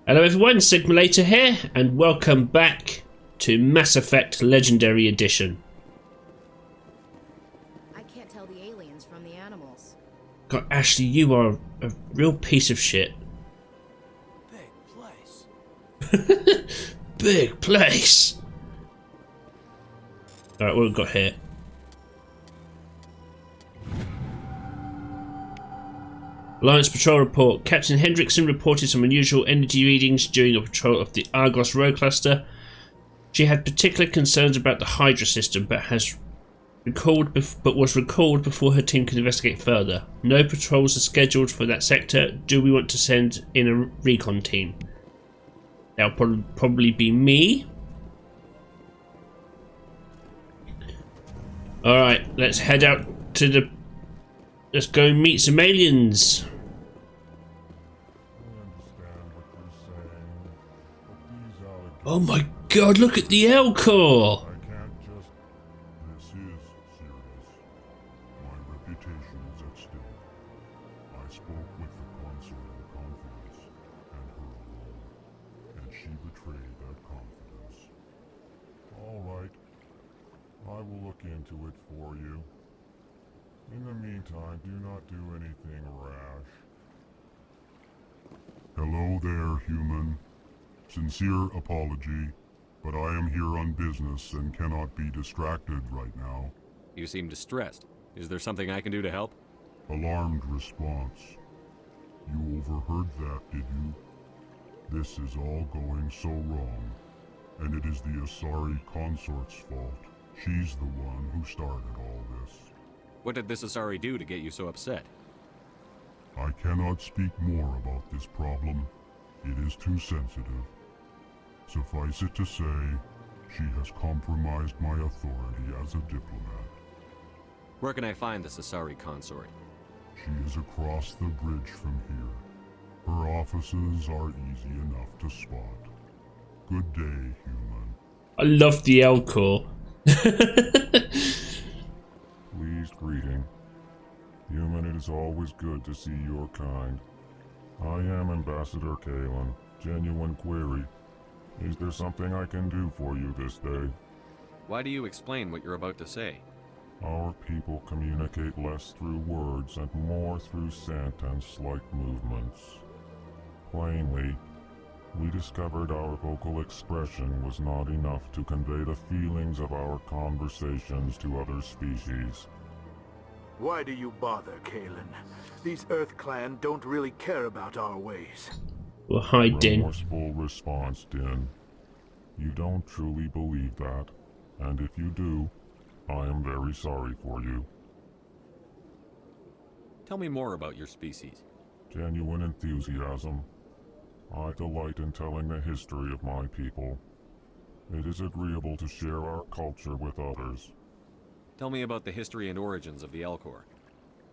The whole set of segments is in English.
Hello everyone, Sigmulator here, and welcome back to Mass Effect Legendary Edition. I can't tell the aliens from the animals. God, Ashley, you are a real piece of shit. Big place. Big place! Alright, what have we got here? Alliance Patrol Report. Captain Hendrickson reported some unusual energy readings during a patrol of the Argos Road Cluster. She had particular concerns about the Hydra system, but was recalled before her team could investigate further. No patrols are scheduled for that sector. Do we want to send in a recon team? That'll probably be me. Alright, let's head out to the... Let's go meet some aliens. Oh my god, look at the L-Core! I can't just... This is serious. My reputation is at stake. I spoke with the console in confidence, and her alone, and she betrayed that confidence. All right. I will look into it for you. In the meantime, do not do anything rash. Hello there, human. Sincere apology, but I am here on business and cannot be distracted right now. You seem distressed. Is there something I can do to help? Alarmed response. You overheard that, did you? This is all going so wrong, and it is the Asari consort's fault. She's the one who started all this. What did this Asari do to get you so upset? I cannot speak more about this problem. It is too sensitive. Suffice it to say, she has compromised my authority as a diplomat. Where can I find this Asari consort? She is across the bridge from here. Her offices are easy enough to spot. Good day, human. I love the L-Core. Pleased greeting. Human, it is always good to see your kind. I am Ambassador Kalen. Genuine query. Is there something I can do for you this day? Why do you explain what you're about to say? Our people communicate less through words and more through scent and slight movements. Plainly, we discovered our vocal expression was not enough to convey the feelings of our conversations to other species. Why do you bother, Kalen? These Earth Clan don't really care about our ways. Well, hi, Din. Remorseful response, Din. You don't truly believe that, and if you do, I am very sorry for you. Tell me more about your species. Genuine enthusiasm. I delight in telling the history of my people. It is agreeable to share our culture with others. Tell me about the history and origins of the L-Core.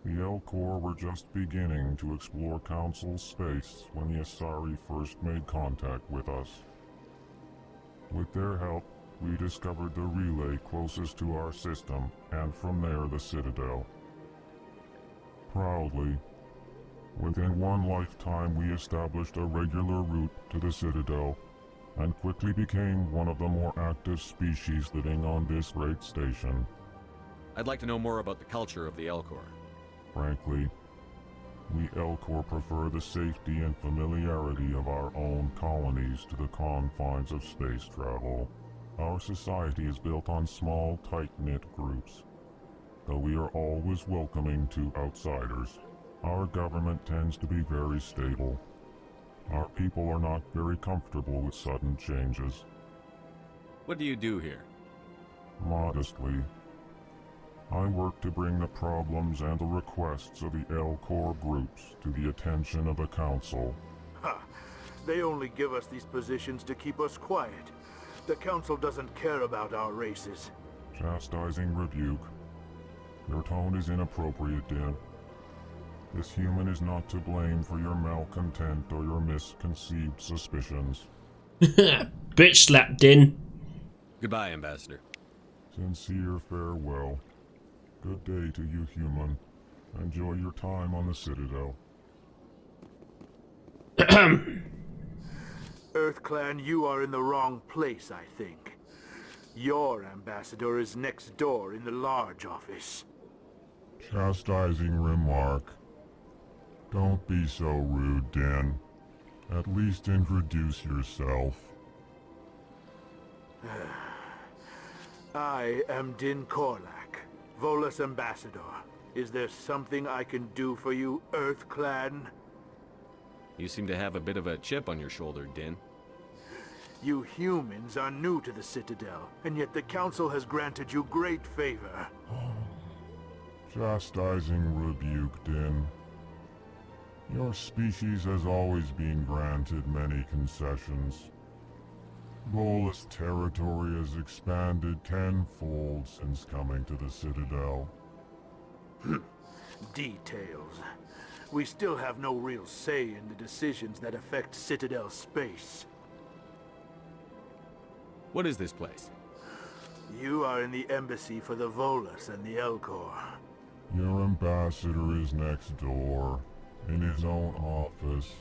The L-Core were just beginning to explore Council space when the Asari first made contact with us. With their help, we discovered the relay closest to our system, and from there the Citadel. Proudly, within one lifetime we established a regular route to the Citadel, and quickly became one of the more active species living on this great station. I'd like to know more about the culture of the L-Core. Frankly, we L-Core prefer the safety and familiarity of our own colonies to the confines of space travel. Our society is built on small, tight-knit groups, though we are always welcoming to outsiders. Our government tends to be very stable. Our people are not very comfortable with sudden changes. What do you do here? Modestly, I work to bring the problems and the requests of the L-Core groups to the attention of the Council. Ha! They only give us these positions to keep us quiet. The Council doesn't care about our races. Chastising rebuke. Your tone is inappropriate, Din. This human is not to blame for your malcontent or your misconceived suspicions. Bitch slap, Din. Goodbye, Ambassador. Sincere farewell. Good day to you, human. Enjoy your time on the Citadel. EarthClan, you are in the wrong place, I think. Your ambassador is next door in the large office. Chastising remark. Don't be so rude, Din. At least introduce yourself. I am Din Korlak, Volus ambassador. Is there something I can do for you, EarthClan? You seem to have a bit of a chip on your shoulder, Din. You humans are new to the Citadel, and yet the Council has granted you great favor. Chastising rebuke, Din. Your species has always been granted many concessions. Volus territory has expanded tenfold since coming to the Citadel. Details. We still have no real say in the decisions that affect Citadel space. What is this place? You are in the embassy for the Volus and the Elcor. Your ambassador is next door, in his own office.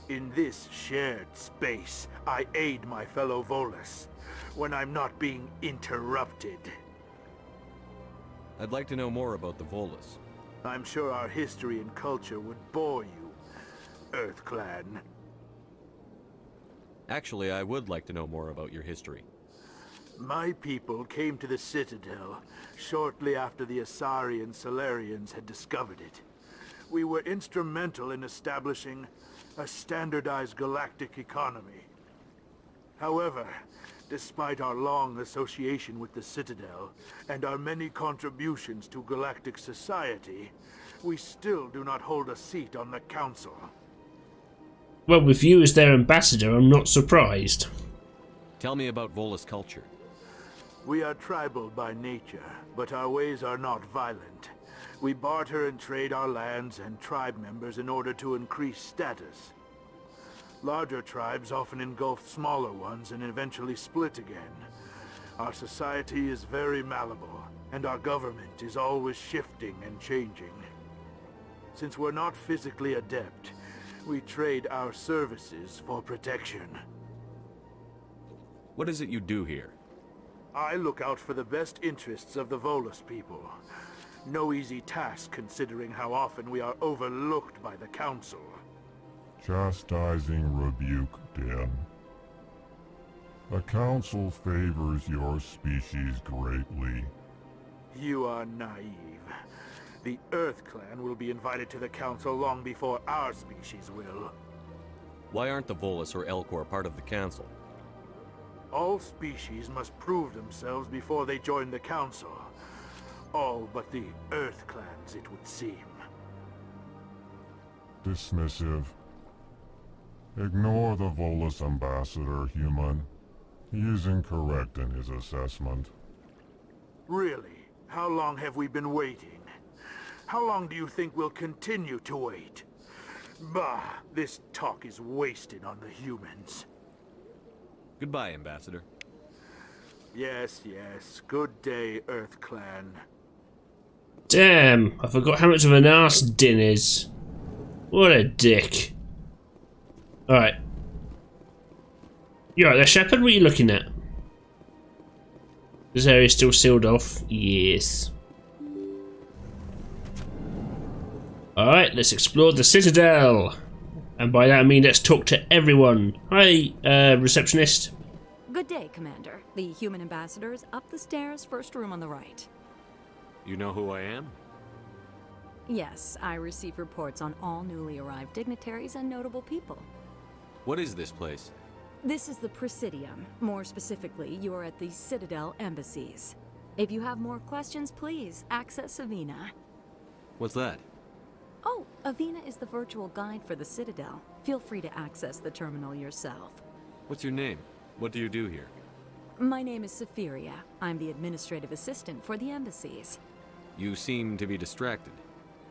In this shared space, I aid my fellow Volus when I'm not being interrupted. I'd like to know more about the Volus. I'm sure our history and culture would bore you, EarthClan. Actually, I would like to know more about your history. My people came to the Citadel shortly after the Asari and Solarians had discovered it. We were instrumental in establishing a standardized galactic economy. However, despite our long association with the Citadel and our many contributions to galactic society, we still do not hold a seat on the Council. Well, with you as their ambassador, I'm not surprised. Tell me about Volus culture. We are tribal by nature, but our ways are not violent. We barter and trade our lands and tribe members in order to increase status. Larger tribes often engulf smaller ones and eventually split again. Our society is very malleable, and our government is always shifting and changing. Since we're not physically adept, we trade our services for protection. What is it you do here? I look out for the best interests of the Volus people. No easy task considering how often we are overlooked by the Council. Chastising rebuke, Din. The Council favors your species greatly. You are naive. The EarthClan will be invited to the Council long before our species will. Why aren't the Volus or Elcor part of the Council? All species must prove themselves before they join the Council. All but the EarthClans, it would seem. Dismissive. Ignore the Volus ambassador, human. He is incorrect in his assessment. Really? How long have we been waiting? How long do you think we'll continue to wait? Bah, this talk is wasted on the humans. Goodbye, Ambassador. Yes, yes. Good day, EarthClan. Damn, I forgot how much of an arse Din is. What a dick. Alright. You alright there, Shepard? What are you looking at? This area's still sealed off. Yes. Alright, let's explore the Citadel. And by that I mean let's talk to everyone. Hi, receptionist. Good day, Commander. The human ambassador is up the stairs, first room on the right. You know who I am? Yes, I receive reports on all newly arrived dignitaries and notable people. What is this place? This is the Presidium. More specifically, you are at the Citadel embassies. If you have more questions, please access Avina. What's that? Oh, Avina is the virtual guide for the Citadel. Feel free to access the terminal yourself. What's your name? What do you do here? My name is Safiria. I'm the administrative assistant for the embassies. You seem to be distracted.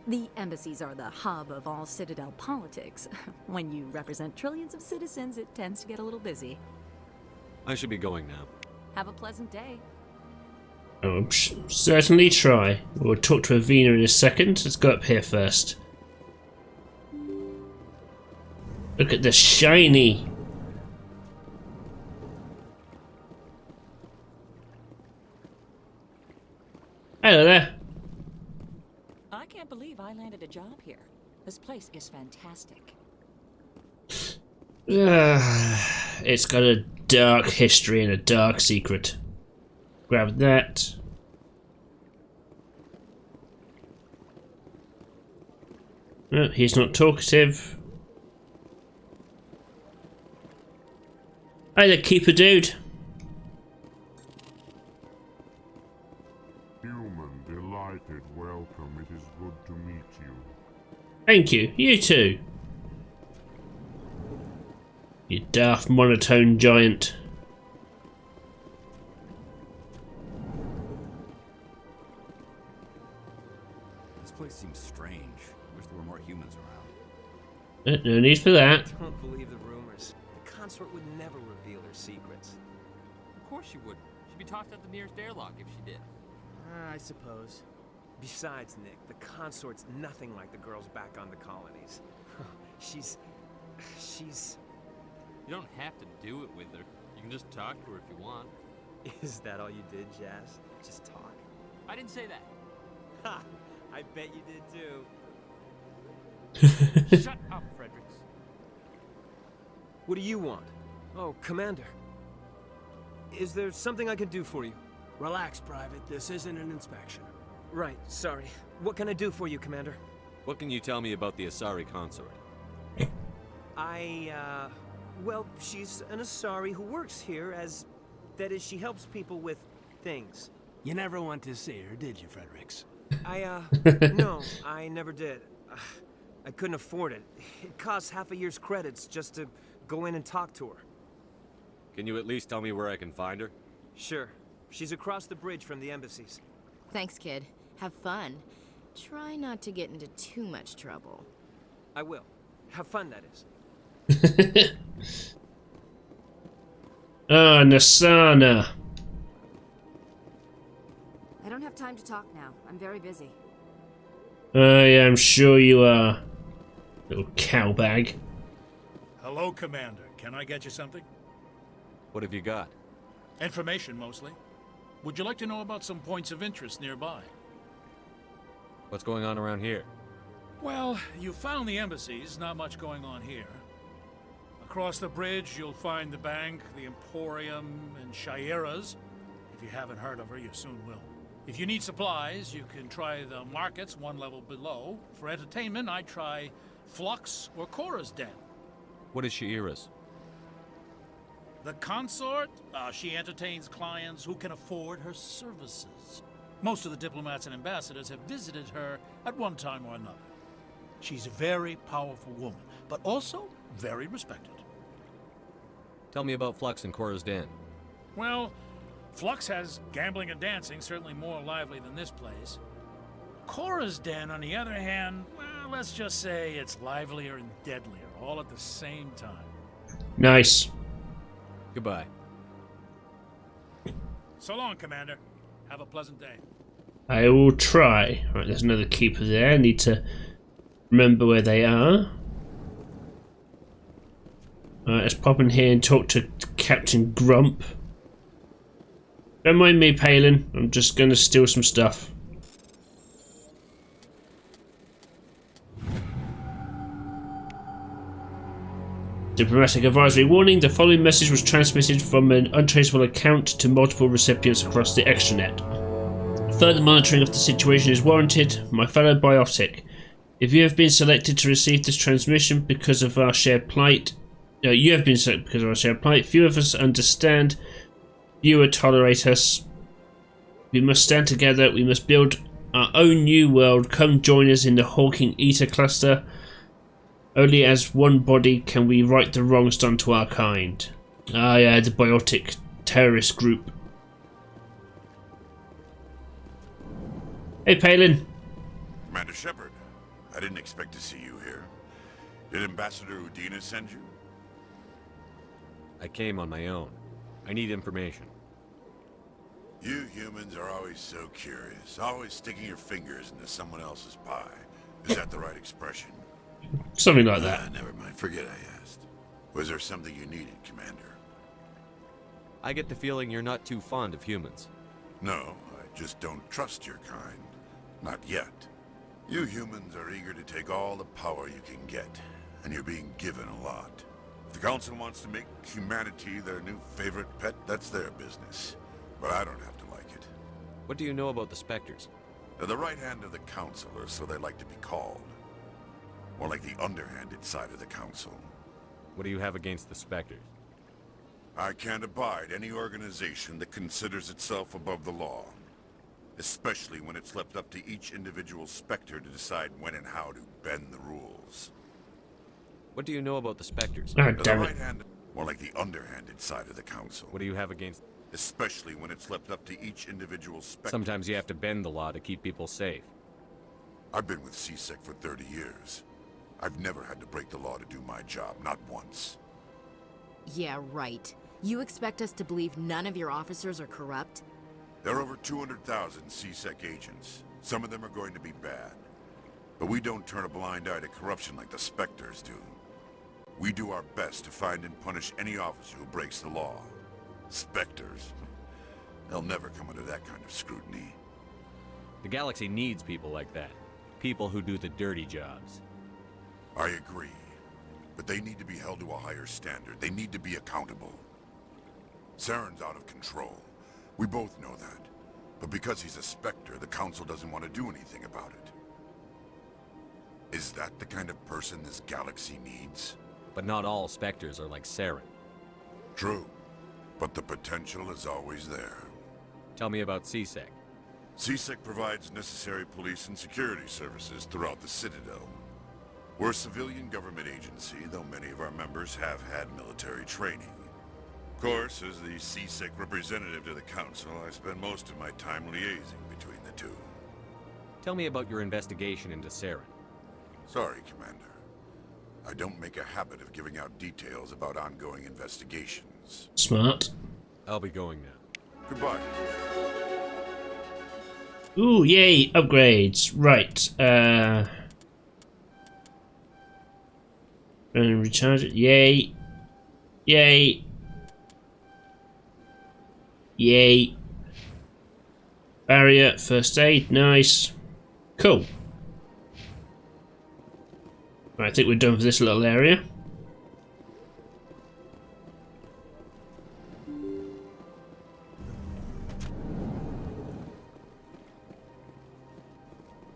The embassies are the hub of all Citadel politics. When you represent trillions of citizens, it tends to get a little busy. I should be going now. Have a pleasant day. I'll certainly try. We'll talk to Avina in a second. Let's go up here first. Look at the shiny. Hello there. I can't believe I landed a job here. This place is fantastic. It's got a dark history and a dark secret. Grab that. Oh, he's not talkative. Hey there, keeper dude. Human, delighted, welcome. It is good to meet you. Thank you. You too. You daft monotone giant. This place seems strange. Wish there were more humans around. No need for that. Don't believe the rumors. The consort would never reveal her secrets. Of course she would. She'd be tossed out the nearest airlock if she did. I suppose. Besides, Nick, the consort's nothing like the girls back on the colonies. She's... You don't have to do it with her. You can just talk to her if you want. Is that all you did, Jazz? Just talk? I didn't say that. Ha! I bet you did too. Shut up, Fredericks. What do you want? Oh, Commander. Is there something I can do for you? Relax, Private. This isn't an inspection. Right, sorry. What can I do for you, Commander? What can you tell me about the Asari consort? Well, she's an Asari who works here as... That is, she helps people with things. You never went to see her, did you, Fredericks? No, I never did. I couldn't afford it. It costs half a year's credits just to go in and talk to her. Can you at least tell me where I can find her? Sure. She's across the bridge from the embassies. Thanks, kid. Have fun. Try not to get into too much trouble. I will. Have fun, that is. Ah, Nasana. I don't have time to talk now. I'm very busy. I am sure you are. Little cowbag. Hello, Commander. Can I get you something? What have you got? Information, mostly. Would you like to know about some points of interest nearby? What's going on around here? Well, you found the embassies. Not much going on here. Across the bridge, you'll find the bank, the Emporium, and Shaira's. If you haven't heard of her, you soon will. If you need supplies, you can try the markets one level below. For entertainment, I'd try Flux or Cora's Den. What is Shaira's? The consort? She entertains clients who can afford her services. Most of the diplomats and ambassadors have visited her at one time or another. She's a very powerful woman, but also very respected. Tell me about Flux and Cora's Den. Well, Flux has gambling and dancing, certainly more lively than this place. Cora's Den, on the other hand, well, let's just say it's livelier and deadlier, all at the same time. Nice. Goodbye. So long, Commander. Have a pleasant day. I will try. Right, there's another keeper there. I need to remember where they are. Alright, let's pop in here and talk to Captain Grump. Don't mind me, Palin. I'm just going to steal some stuff. Diplomatic advisory warning. The following message was transmitted from an untraceable account to multiple recipients across the extranet. Further monitoring of the situation is warranted. My fellow biotic, if you have been selected to receive this transmission because of our shared plight, you have been selected because of our shared plight. Few of us understand. Fewer tolerate us. We must stand together. We must build our own new world. Come join us in the Hawking Ether cluster. Only as one body can we right the wrongs done to our kind. Ah, yeah, the biotic terrorist group. Hey, Palin. Commander Shepard, I didn't expect to see you here. Did Ambassador Udina send you? I came on my own. I need information. You humans are always so curious, always sticking your fingers into someone else's pie. Is that the right expression? Something like that. Never mind. Forget I asked. Was there something you needed, Commander? I get the feeling you're not too fond of humans. No, I just don't trust your kind. Not yet. You humans are eager to take all the power you can get, and you're being given a lot. If the Council wants to make humanity their new favorite pet, that's their business. But I don't have to like it. What do you know about the Spectres? They're the right hand of the Council, or so they like to be called. More like the underhanded side of the Council. What do you have against the Spectres? I can't abide any organization that considers itself above the law. Especially when it's left up to each individual Spectre to decide when and how to bend the rules. What do you know about the Spectres? Oh, They're damn the it. right hand, more like the underhanded side of the Council. What do you have against... Especially when it's left up to each individual Spectre. Sometimes you have to bend the law to keep people safe. I've been with CSEC for 30 years. I've never had to break the law to do my job, not once. Yeah, right. You expect us to believe none of your officers are corrupt? There are over 200,000 CSEC agents. Some of them are going to be bad. But we don't turn a blind eye to corruption like the Spectres do. We do our best to find and punish any officer who breaks the law. Spectres. They'll never come under that kind of scrutiny. The galaxy needs people like that. People who do the dirty jobs. I agree. But they need to be held to a higher standard. They need to be accountable. Saren's out of control. We both know that. But because he's a Spectre, the Council doesn't want to do anything about it. Is that the kind of person this galaxy needs? But not all Spectres are like Saren. True. But the potential is always there. Tell me about CSEC. CSEC provides necessary police and security services throughout the Citadel. We're a civilian government agency, though many of our members have had military training. Of course, as the CSEC representative to the Council, I spend most of my time liaising between the two. Tell me about your investigation into Saren. Sorry, Commander. I don't make a habit of giving out details about ongoing investigations. Smart. I'll be going now. Goodbye. Ooh, yay, upgrades. Right. And recharge it. Yay. Yay. Yay. Barrier, first aid, nice. Cool. Right, I think we're done for this little area.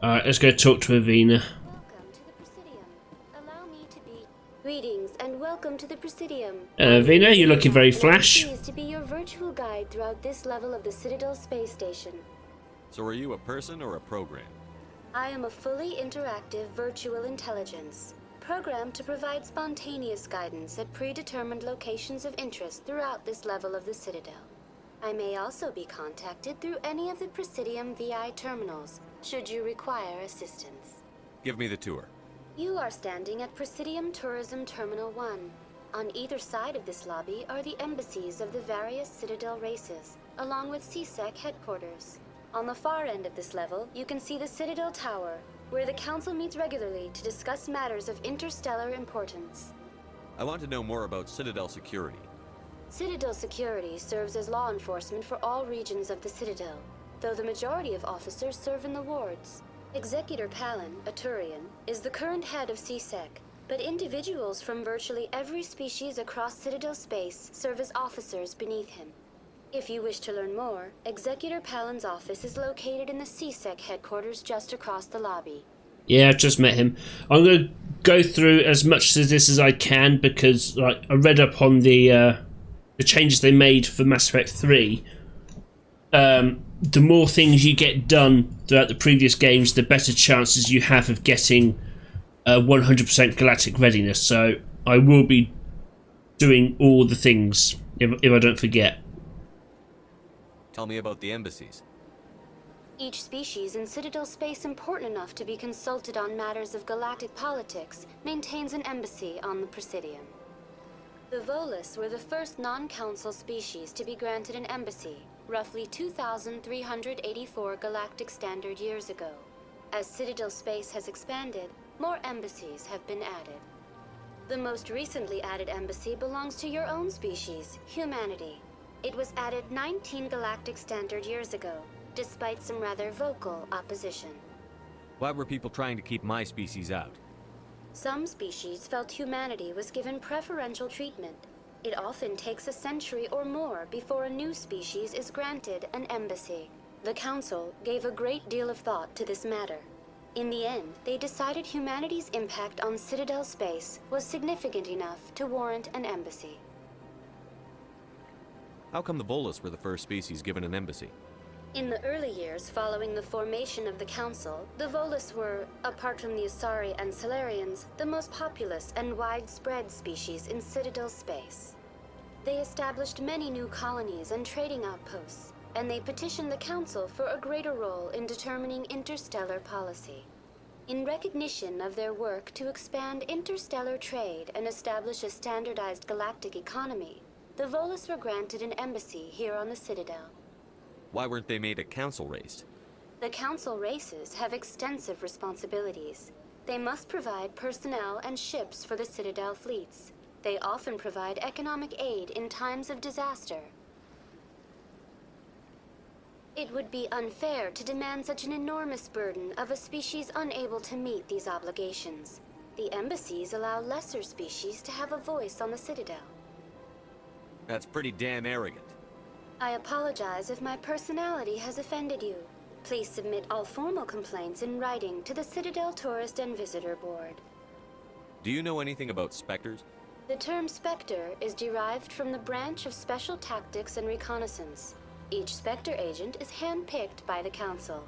Alright, let's go talk to Avina. Welcome to the Presidium. Allow me to be... Greetings and welcome to the Presidium. Avina, you're looking very flash. I'm pleased to be your virtual guide throughout this level of the Citadel space station. So are you a person or a program? I am a fully interactive virtual intelligence, programmed to provide spontaneous guidance at predetermined locations of interest throughout this level of the Citadel. I may also be contacted through any of the Presidium VI terminals, should you require assistance. Give me the tour. You are standing at Presidium Tourism Terminal 1. On either side of this lobby are the embassies of the various Citadel races, along with CSEC headquarters. On the far end of this level, you can see the Citadel Tower, where the Council meets regularly to discuss matters of interstellar importance. I want to know more about Citadel security. Citadel security serves as law enforcement for all regions of the Citadel, though the majority of officers serve in the wards. Executor Palin, a Turian, is the current head of CSEC, but individuals from virtually every species across Citadel space serve as officers beneath him. If you wish to learn more, Executor Palin's office is located in the CSEC headquarters just across the lobby. Yeah, I've just met him. I'm going to go through as much of this as I can because like, I read up on the changes they made for Mass Effect 3. The more things you get done throughout the previous games, the better chances you have of getting 100% galactic readiness. So I will be doing all the things if I don't forget. Tell me about the embassies. Each species in Citadel space important enough to be consulted on matters of galactic politics maintains an embassy on the Presidium. The Volus were the first non-council species to be granted an embassy, roughly 2,384 galactic standard years ago. As Citadel space has expanded, more embassies have been added. The most recently added embassy belongs to your own species, humanity. It was added 19 galactic standard years ago, despite some rather vocal opposition. Why were people trying to keep my species out? Some species felt humanity was given preferential treatment. It often takes a century or more before a new species is granted an embassy. The Council gave a great deal of thought to this matter. In the end, they decided humanity's impact on Citadel space was significant enough to warrant an embassy. How come the Volus were the first species given an embassy? In the early years following the formation of the Council, the Volus were, apart from the Asari and Solarians, the most populous and widespread species in Citadel space. They established many new colonies and trading outposts, and they petitioned the Council for a greater role in determining interstellar policy. In recognition of their work to expand interstellar trade and establish a standardized galactic economy, the Volus were granted an embassy here on the Citadel. Why weren't they made a council race? The Council races have extensive responsibilities. They must provide personnel and ships for the Citadel fleets. They often provide economic aid in times of disaster. It would be unfair to demand such an enormous burden of a species unable to meet these obligations. The embassies allow lesser species to have a voice on the Citadel. That's pretty damn arrogant. I apologize if my personality has offended you. Please submit all formal complaints in writing to the Citadel Tourist and Visitor Board. Do you know anything about specters? The term Spectre is derived from the branch of Special Tactics and Reconnaissance. Each Spectre agent is hand-picked by the Council.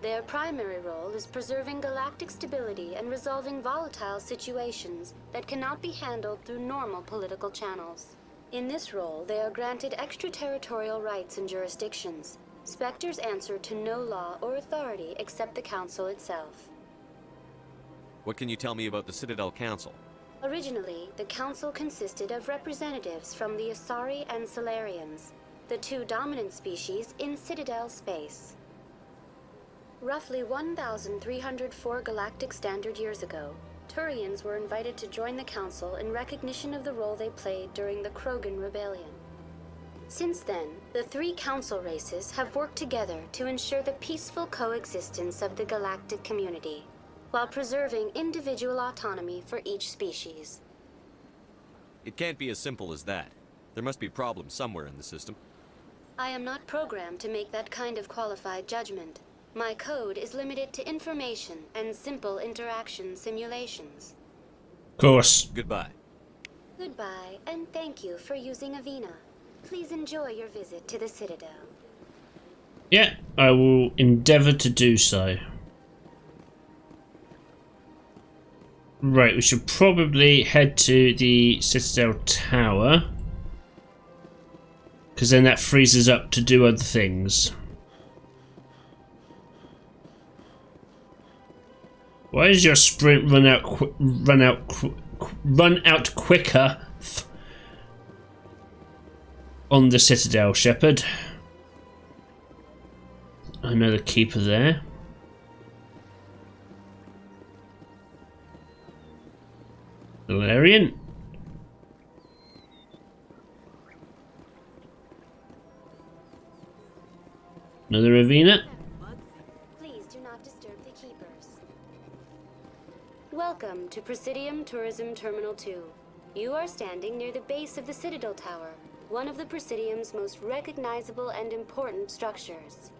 Their primary role is preserving galactic stability and resolving volatile situations that cannot be handled through normal political channels. In this role, they are granted extraterritorial rights and jurisdictions. Spectres answer to no law or authority except the Council itself. What can you tell me about the Citadel Council? Originally, the Council consisted of representatives from the Asari and Solarians, the two dominant species in Citadel space. Roughly 1,304 galactic standard years ago, Turians were invited to join the Council in recognition of the role they played during the Krogan Rebellion. Since then, the three Council races have worked together to ensure the peaceful coexistence of the galactic community, while preserving individual autonomy for each species. It can't be as simple as that. There must be problems somewhere in the system. I am not programmed to make that kind of qualified judgment. My code is limited to information and simple interaction simulations. Of course. Goodbye. Goodbye, and thank you for using Avina. Please enjoy your visit to the Citadel. Yeah, I will endeavour to do so. Right, we should probably head to the Citadel Tower, because then that frees us up to do other things. Why does your sprint run out quicker on the Citadel, Shepard? Another keeper there. Valerian. Another Ravina. Please do not disturb the keepers. Welcome to Presidium Tourism Terminal 2. You are standing near the base of the Citadel Tower, one of the Presidium's most recognizable and important structures.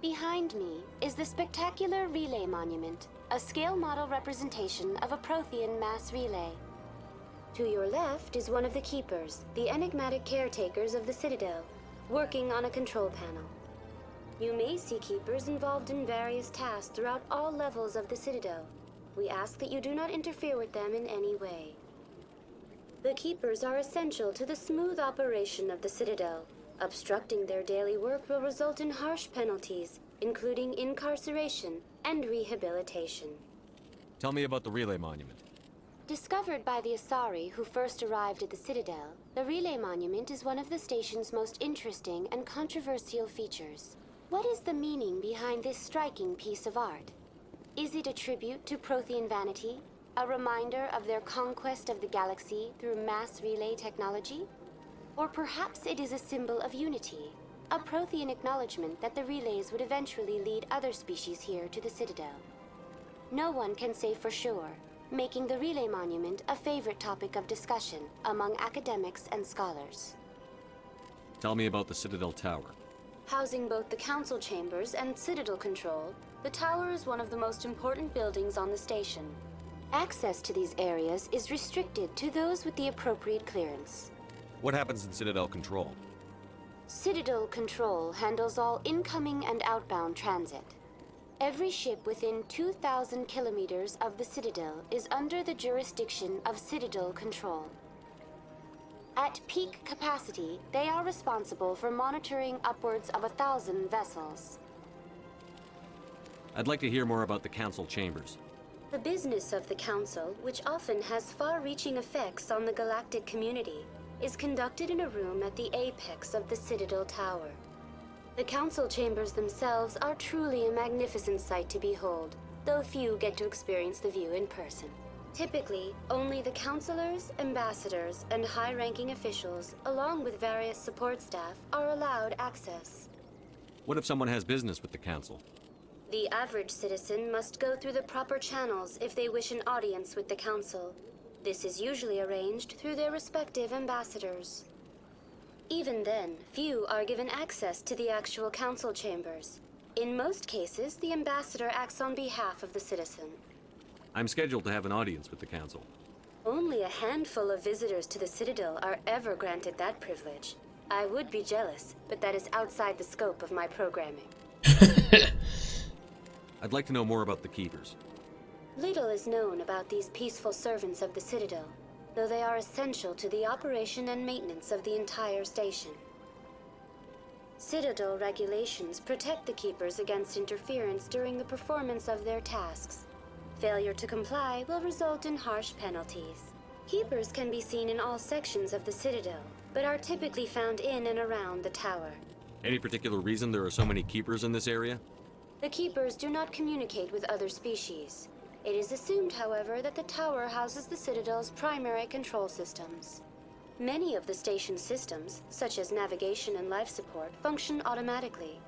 Behind me is the spectacular Relay Monument, a scale model representation of a Prothean mass relay. To your left is one of the Keepers, the enigmatic caretakers of the Citadel, working on a control panel. You may see Keepers involved in various tasks throughout all levels of the Citadel. We ask that you do not interfere with them in any way. The Keepers are essential to the smooth operation of the Citadel. Obstructing their daily work will result in harsh penalties, including incarceration and rehabilitation. Tell me about the Relay Monument. Discovered by the Asari who first arrived at the Citadel, the Relay Monument is one of the station's most interesting and controversial features. What is the meaning behind this striking piece of art? Is it a tribute to Prothean vanity? A reminder of their conquest of the galaxy through mass relay technology? Or perhaps it is a symbol of unity, a Prothean acknowledgement that the relays would eventually lead other species here to the Citadel. No one can say for sure, making the relay monument a favorite topic of discussion among academics and scholars. Tell me about the Citadel Tower. Housing both the council chambers and Citadel control, the tower is one of the most important buildings on the station. Access to these areas is restricted to those with the appropriate clearance. What happens in Citadel Control? Citadel Control handles all incoming and outbound transit. Every ship within 2,000 kilometers of the Citadel is under the jurisdiction of Citadel Control. At peak capacity, they are responsible for monitoring upwards of 1,000 vessels. I'd like to hear more about the Council Chambers. The business of the Council, which often has far-reaching effects on the galactic community, is conducted in a room at the apex of the Citadel Tower. The Council Chambers themselves are truly a magnificent sight to behold, though few get to experience the view in person. Typically, only the councilors, ambassadors, and high-ranking officials, along with various support staff, are allowed access. What if someone has business with the Council? The average citizen must go through the proper channels if they wish an audience with the Council. This is usually arranged through their respective ambassadors. Even then, few are given access to the actual council chambers. In most cases, the ambassador acts on behalf of the citizen. I'm scheduled to have an audience with the Council. Only a handful of visitors to the Citadel are ever granted that privilege. I would be jealous, but that is outside the scope of my programming. I'd like to know more about the Keepers. Little is known about these peaceful servants of the Citadel, though they are essential to the operation and maintenance of the entire station. Citadel regulations protect the Keepers against interference during the performance of their tasks. Failure to comply will result in harsh penalties. Keepers can be seen in all sections of the Citadel, but are typically found in and around the tower. Any particular reason there are so many Keepers in this area? The Keepers do not communicate with other species. It is assumed, however, that the tower houses the Citadel's primary control systems. Many of the station's systems, such as navigation and life support, function automatically.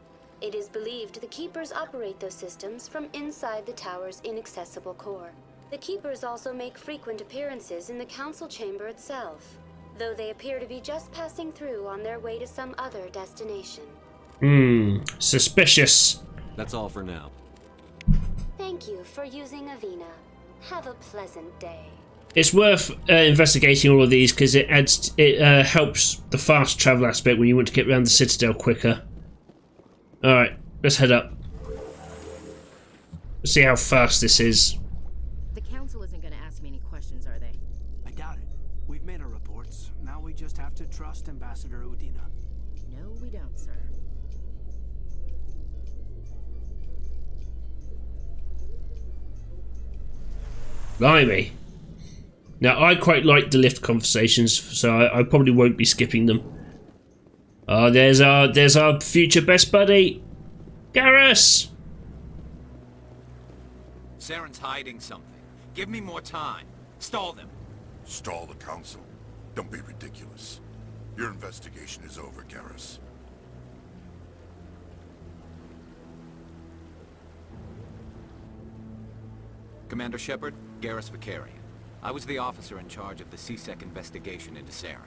It is believed the Keepers operate those systems from inside the tower's inaccessible core. The Keepers also make frequent appearances in the council chamber itself, though they appear to be just passing through on their way to some other destination. Suspicious. That's all for now. Thank you for using Avina. Have a pleasant day. It's worth investigating all of these because it helps the fast travel aspect when you want to get around the Citadel quicker. Alright, let's head up. Let's see how fast this is. The council isn't going to ask me any questions, are they? I doubt it. We've made our reports. Now we just have to trust Ambassador Udina. No, we don't, sir. Blimey. Now, I quite like the lift conversations, so I probably won't be skipping them. Oh, there's our future best buddy, Garrus. Saren's hiding something. Give me more time. Stall them. Stall the council? Don't be ridiculous. Your investigation is over, Garrus. Commander Shepard, Garrus Vicarian. I was the officer in charge of the CSEC investigation into Saren.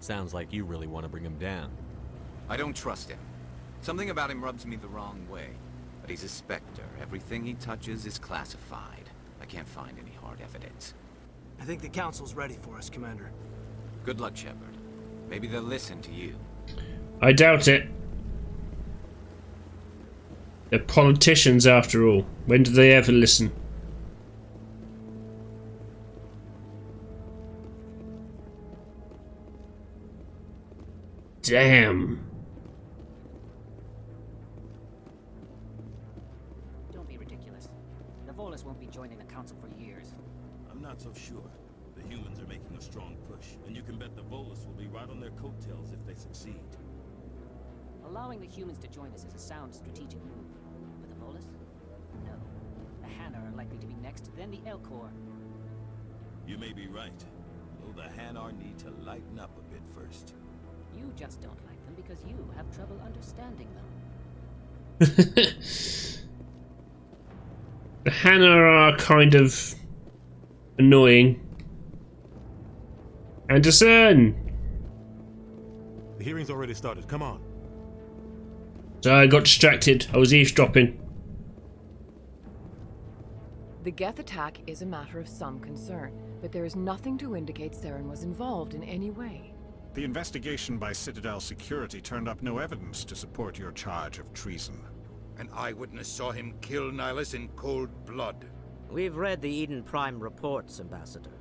Sounds like you really want to bring him down. I don't trust him. Something about him rubs me the wrong way. But he's a Spectre. Everything he touches is classified. I can't find any hard evidence. I think the council's ready for us, Commander. Good luck, Shepard. Maybe they'll listen to you. I doubt it. They're politicians after all. When do they ever listen? Damn. Don't be ridiculous. The Volus won't be joining the council for years. I'm not so sure. The humans are making a strong push, and you can bet the Volus will be right on their coattails if they succeed. Allowing the humans to join us is a sound strategic move. But the Volus? No. Hanna are likely to be next, then the Elcor. You may be right, though the Hanar need to lighten up a bit first. You just don't like them because you have trouble understanding them. The Hanna are kind of annoying. Anderson! The hearing's already started. Come on. So I got distracted. I was eavesdropping. The Geth attack is a matter of some concern, but there is nothing to indicate Saren was involved in any way. The investigation by Citadel Security turned up no evidence to support your charge of treason. An eyewitness saw him kill Nihilus in cold blood. We've read the Eden Prime reports, Ambassador.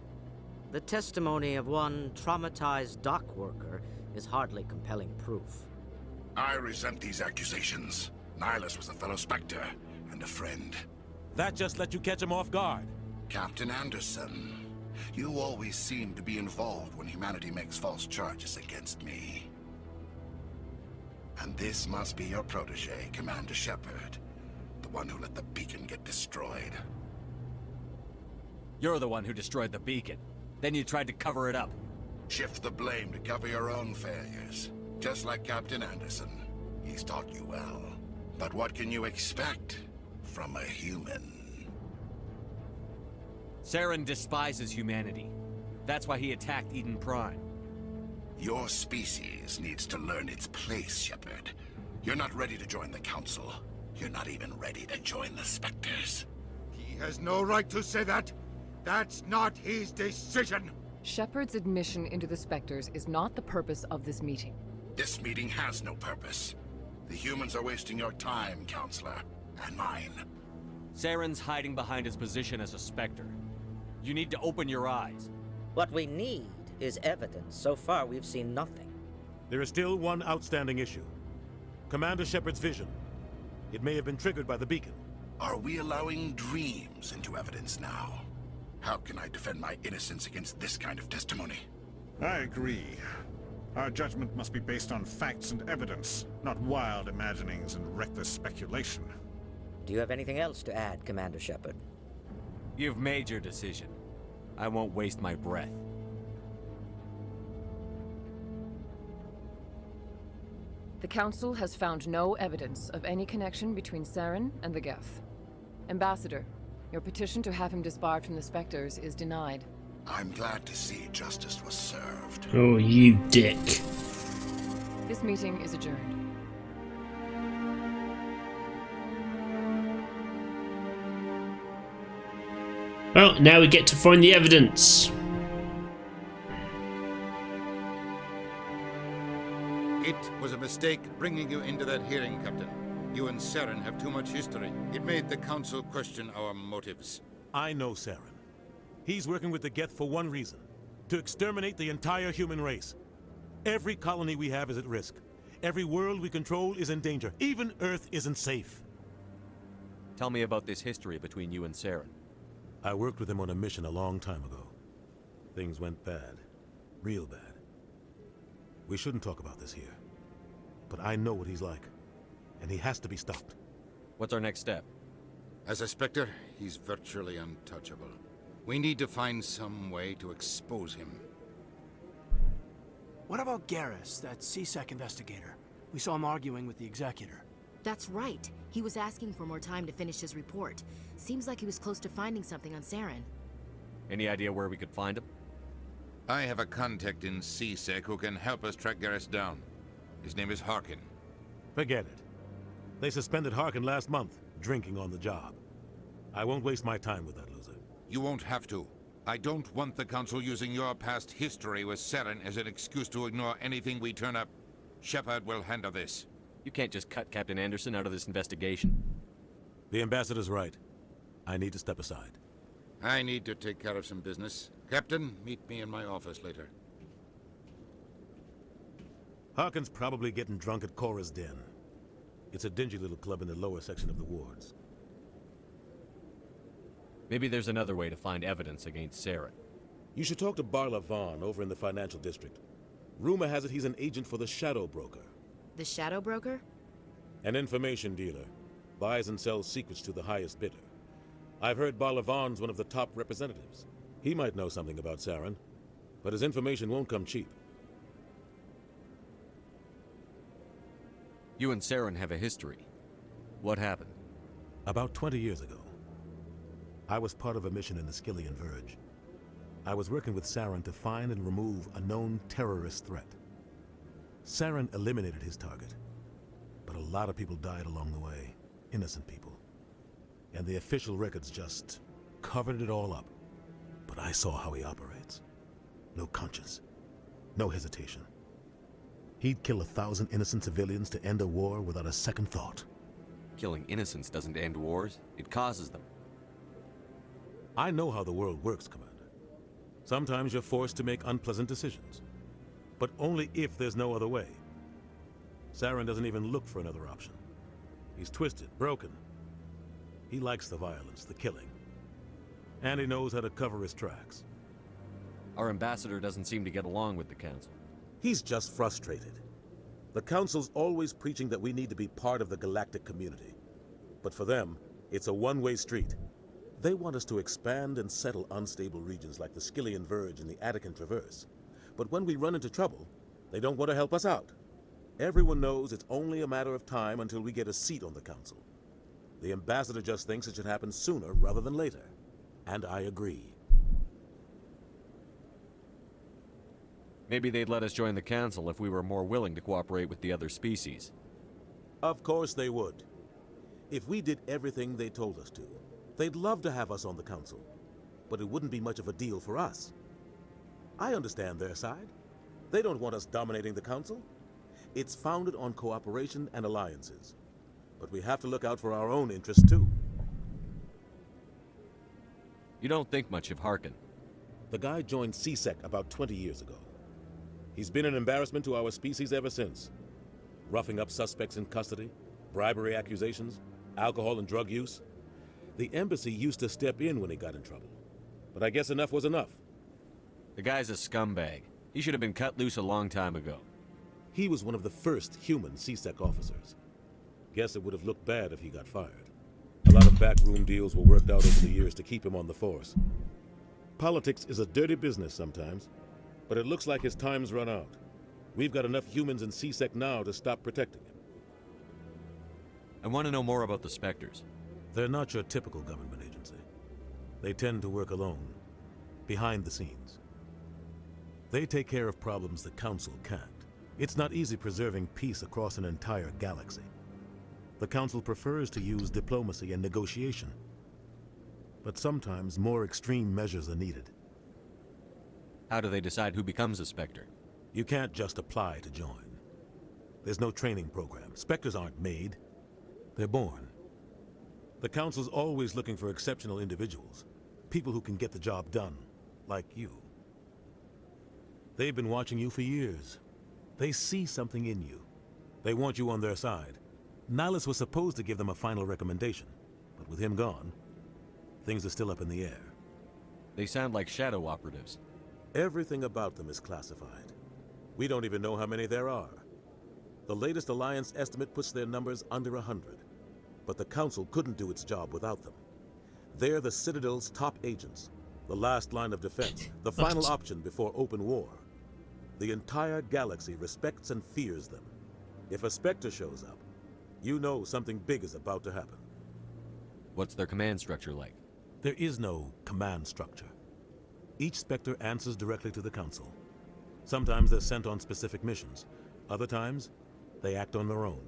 The testimony of one traumatized dock worker is hardly compelling proof. I resent these accusations. Nihilus was a fellow Spectre and a friend. That just let you catch him off guard. Captain Anderson, you always seem to be involved when humanity makes false charges against me. And this must be your protege, Commander Shepard, the one who let the beacon get destroyed. You're the one who destroyed the beacon. Then you tried to cover it up. Shift the blame to cover your own failures. Just like Captain Anderson. He's taught you well. But what can you expect from a human? Saren despises humanity. That's why he attacked Eden Prime. Your species needs to learn its place, Shepard. You're not ready to join the Council. You're not even ready to join the Spectres. He has no right to say that. That's not his decision. Shepard's admission into the Spectres is not the purpose of this meeting. This meeting has no purpose. The humans are wasting your time, Counselor. And mine. Saren's hiding behind his position as a Spectre. You need to open your eyes. What we need is evidence. So far, we've seen nothing. There is still one outstanding issue. Commander Shepard's vision. It may have been triggered by the beacon. Are we allowing dreams into evidence now? How can I defend my innocence against this kind of testimony? I agree. Our judgment must be based on facts and evidence, not wild imaginings and reckless speculation. Do you have anything else to add, Commander Shepard? You've made your decision. I won't waste my breath. The Council has found no evidence of any connection between Saren and the Geth. Ambassador, your petition to have him disbarred from the Spectres is denied. I'm glad to see justice was served. Oh, you dick. This meeting is adjourned. Well, now we get to find the evidence. It was a mistake bringing you into that hearing, Captain. You and Saren have too much history. It made the Council question our motives. I know Saren. He's working with the Geth for one reason. To exterminate the entire human race. Every colony we have is at risk. Every world we control is in danger. Even Earth isn't safe. Tell me about this history between you and Saren. I worked with him on a mission a long time ago. Things went bad. Real bad. We shouldn't talk about this here. But I know what he's like. And he has to be stopped. What's our next step? As a Spectre, he's virtually untouchable. We need to find some way to expose him. What about Garrus, that CSEC investigator? We saw him arguing with the Executor. That's right. He was asking for more time to finish his report. Seems like he was close to finding something on Saren. Any idea where we could find him? I have a contact in CSEC who can help us track Garrus down. His name is Harkin. Forget it. They suspended Harkin last month, drinking on the job. I won't waste my time with that loser. You won't have to. I don't want the Council using your past history with Saren as an excuse to ignore anything we turn up. Shepard will handle this. You can't just cut Captain Anderson out of this investigation. The Ambassador's right. I need to step aside. I need to take care of some business. Captain, meet me in my office later. Harkin's probably getting drunk at Cora's Den. It's a dingy little club in the lower section of the wards. Maybe there's another way to find evidence against Saren. You should talk to Barla Vaughn over in the financial district. Rumor has it he's an agent for the Shadow Broker. The Shadow Broker? An information dealer. Buys and sells secrets to the highest bidder. I've heard Barlavan's one of the top representatives. He might know something about Saren, but his information won't come cheap. You and Saren have a history. What happened? About 20 years ago, I was part of a mission in the Skillian Verge. I was working with Saren to find and remove a known terrorist threat. Saren eliminated his target, but a lot of people died along the way, innocent people. And the official records just covered it all up. But I saw how he operates. No conscience, no hesitation. He'd kill 1,000 innocent civilians to end a war without a second thought. Killing innocents doesn't end wars, it causes them. I know how the world works, Commander. Sometimes you're forced to make unpleasant decisions, but only if there's no other way. Saren doesn't even look for another option. He's twisted, broken. He likes the violence, the killing. And he knows how to cover his tracks. Our ambassador doesn't seem to get along with the Council. He's just frustrated. The Council's always preaching that we need to be part of the galactic community. But for them, it's a one-way street. They want us to expand and settle unstable regions like the Skillian Verge and the Attican Traverse. But when we run into trouble, they don't want to help us out. Everyone knows it's only a matter of time until we get a seat on the Council. The ambassador just thinks it should happen sooner rather than later. And I agree. Maybe they'd let us join the Council if we were more willing to cooperate with the other species. Of course they would. If we did everything they told us to, they'd love to have us on the Council. But it wouldn't be much of a deal for us. I understand their side. They don't want us dominating the Council. It's founded on cooperation and alliances. But we have to look out for our own interests too. You don't think much of Harkin. The guy joined CSEC about 20 years ago. He's been an embarrassment to our species ever since. Roughing up suspects in custody, bribery accusations, alcohol and drug use. The embassy used to step in when he got in trouble. But I guess enough was enough. The guy's a scumbag. He should have been cut loose a long time ago. He was one of the first human CSEC officers. Guess it would have looked bad if he got fired. A lot of backroom deals were worked out over the years to keep him on the force. Politics is a dirty business sometimes, but it looks like his time's run out. We've got enough humans in CSEC now to stop protecting him. I want to know more about the Spectres. They're not your typical government agency. They tend to work alone, behind the scenes. They take care of problems the Council can't. It's not easy preserving peace across an entire galaxy. The Council prefers to use diplomacy and negotiation. But sometimes more extreme measures are needed. How do they decide who becomes a Spectre? You can't just apply to join. There's no training program. Spectres aren't made. They're born. The Council's always looking for exceptional individuals. People who can get the job done, like you. They've been watching you for years. They see something in you. They want you on their side. Nihilus was supposed to give them a final recommendation, but with him gone, things are still up in the air. They sound like shadow operatives. Everything about them is classified. We don't even know how many there are. The latest Alliance estimate puts their numbers under 100, but the Council couldn't do its job without them. They're the Citadel's top agents, the last line of defense, the final option before open war. The entire galaxy respects and fears them. If a Spectre shows up, you know something big is about to happen. What's their command structure like? There is no command structure. Each Spectre answers directly to the Council. Sometimes they're sent on specific missions. Other times, they act on their own.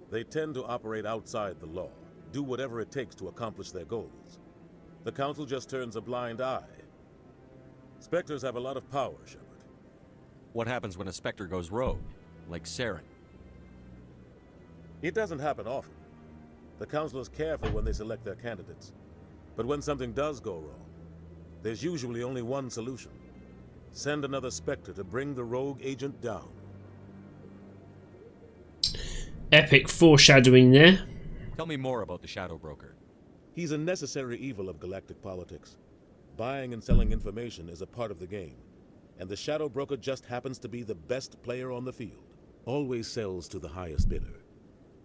They tend to operate outside the law, do whatever it takes to accomplish their goals. The Council just turns a blind eye. Spectres have a lot of power, Shepard. What happens when a Spectre goes rogue, like Saren? It doesn't happen often. The Council is careful when they select their candidates. But when something does go wrong, there's usually only one solution. Send another Spectre to bring the rogue agent down. Epic foreshadowing there. Tell me more about the Shadow Broker. He's a necessary evil of galactic politics. Buying and selling information is a part of the game. And the Shadow Broker just happens to be the best player on the field. Always sells to the highest bidder.